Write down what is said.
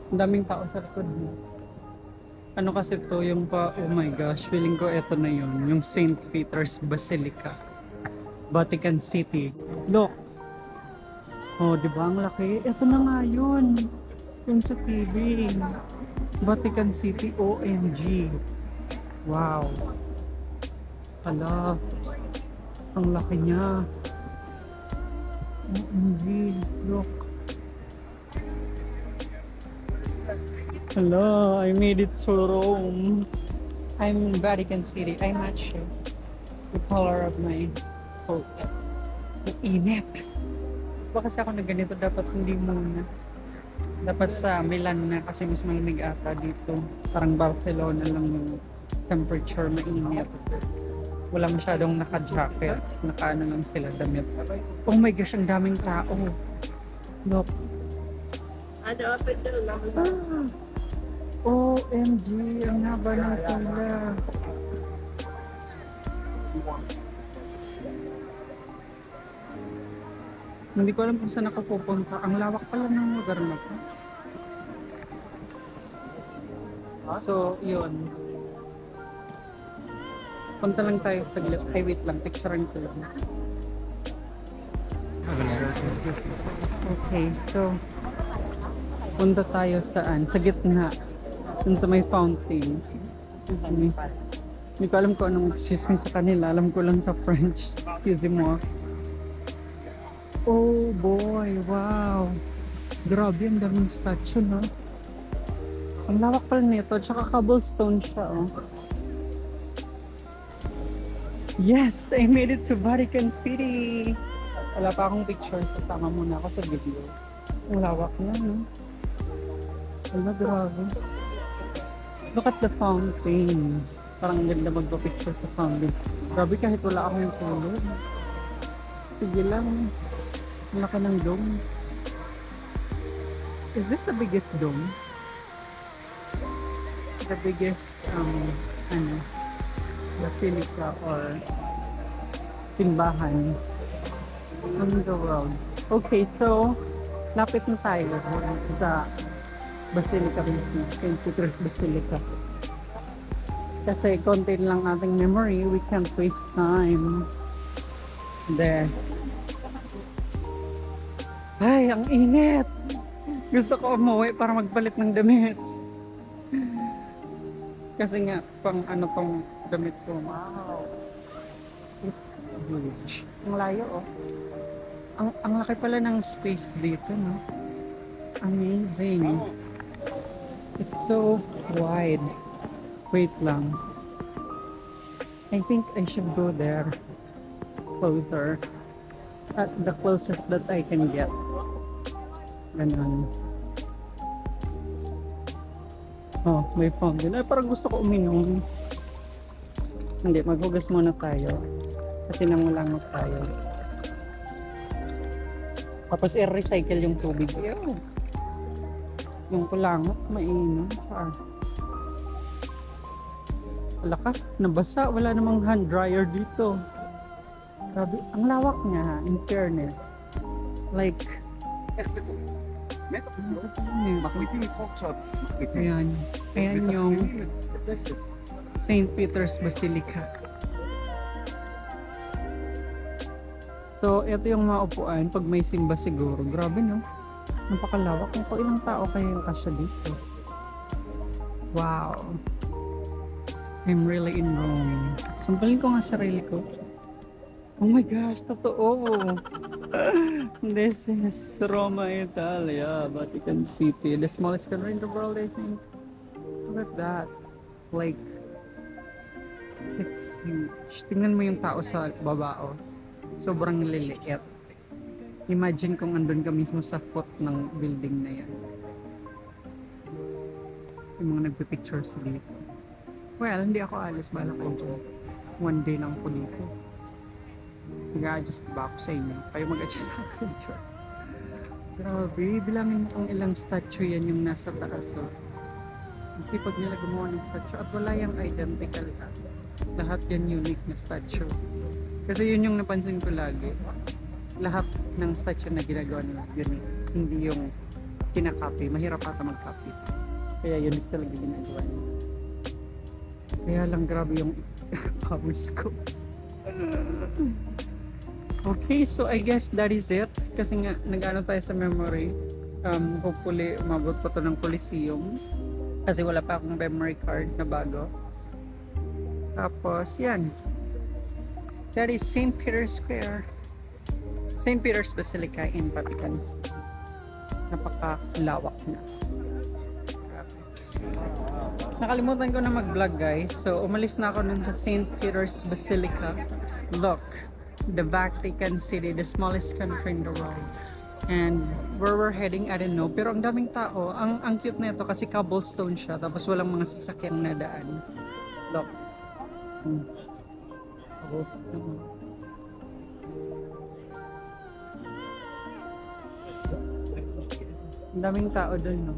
Ang daming tao sa likod. Ano kasi to yung pa, oh my gosh, feeling ko eto na yun. Yung St. Peter's Basilica. Vatican City. Look! Oh, di ba ang laki? Eto na nga yun. Yung sa TV. Vatican City, OMG. Wow. Hala. Ang laki niya. OMG. Look. Hello, I made it to Rome. I'm in Vatican City. I'm not sure the color of my coat. Ang init. Baka kasi ako na ganito, dapat hindi muna. Dapat sa Milan na kasi mas malamig ata dito. Parang Barcelona lang yung temperature, mainit. Wala masyadong naka-jacket. Naka-ano lang sila, damit. Oh my gosh, ang daming tao. Look. Ano, open doon lang. OMG, ang haba ng pula. Hindi ko alam kung saan ako pupunta. Ang lawak pala ng lugar na to. So, yun. Punta lang tayo saglit. Ay, wait lang. Picturean ko lang. Okay, so punta tayo saan? Sa gitna. Dun sa may fountain. Hindi ko alam kung anong excuse me sa kanila. Alam ko lang sa French. Excuse me. Oh boy, wow. Grabe, ang daming statue, no? Ang lawak pala nito. Tsaka cobblestone siya, oh. Yes! I made it to Vatican City! Wala pa akong picture. Sasama muna ako sa video. Ang lawak na, no? Wala, grabe. Look at the fountain. Parang ganda magpa-picture sa fountain. Grabe, kahit wala akong tulog. Sige lang. Ang laki ng dome. Is this the biggest dome? The biggest, basilica or simbahan in the world. Okay, so, lapit na tayo sa Basilica mismo, St. Peter's Basilica. Kasi konti lang ating memory, we can't waste time there. Ay, ang init! Gusto ko umuwi para magpalit ng damit. Kasi nga, pang ano tong damit ko. Wow! It's huge. Ang layo, oh. Ang laki pala ng space dito, no? Amazing. It's so wide. Wait lang. I think I should go there. Closer. At the closest that I can get. Ganun. Oh, may fountain. Ay, parang gusto ko uminom. Hindi, maghugas muna tayo. Kasi nangulangot tayo. Tapos i-recycle yung tubig. Ew. Yung kulangot, mainom. Wala ka, nabasa. Wala namang hand dryer dito. Grabe, ang lawak niya, in fairness. Like, ayan. Ayan yung St. Peter's Basilica. So, ito yung mga upuan pag may simba siguro. Grabe, no? Napakalawak. Kung ilang tao kaya yung kasya dito. Wow. I'm really in Rome. Sampalin ko nga sarili ko. Oh my gosh, totoo. This is Roma, Italia, Vatican City. The smallest country in the world, I think. Look at that. Like, it's huge. Tingnan mo yung tao sa baba, oh. Sobrang liliit. Imagine kung andun ka mismo sa foot ng building na yan. Yung mga nagpipictures dito. Well, hindi ako alis. Bala ko dyan. One day lang po dito. Mag-a-adjust ba ako sa inyo? Kayo mag-adjust sa akin dyan. Grabe. Bilangin mo kung ilang statue yan yung nasa taas. Oh. Kasi pag nila gumawa ng statue at wala yung identical ha. Lahat yan unique na statue. Kasi yun yung napansin ko lagi. Lahat ng statue na ginagawa nila unique. Hindi yung kinakape. Mahirap ata mag-copy. Kaya yun talaga ginagawa niya. Kaya lang grabe yung powers ko. Okay, so I guess that is it. Kasi nga, nag-ano tayo sa memory. Hopefully, umabot pa to ng Coliseum. Kasi wala pa akong memory card na bago. Tapos, yan. That is St. Peter's Square. St. Peter's Basilica in Vatican City. Napakalawak na. Nakalimutan ko na mag-vlog guys. So, umalis na ako nun sa St. Peter's Basilica. Look, the Vatican City, the smallest country in the world. And where we're heading, I don't know. Pero ang daming tao. Ang cute na ito kasi cobblestone siya. Tapos walang mga sasakyang na daan. Look. Cobblestone. Ang daming tao doon, no?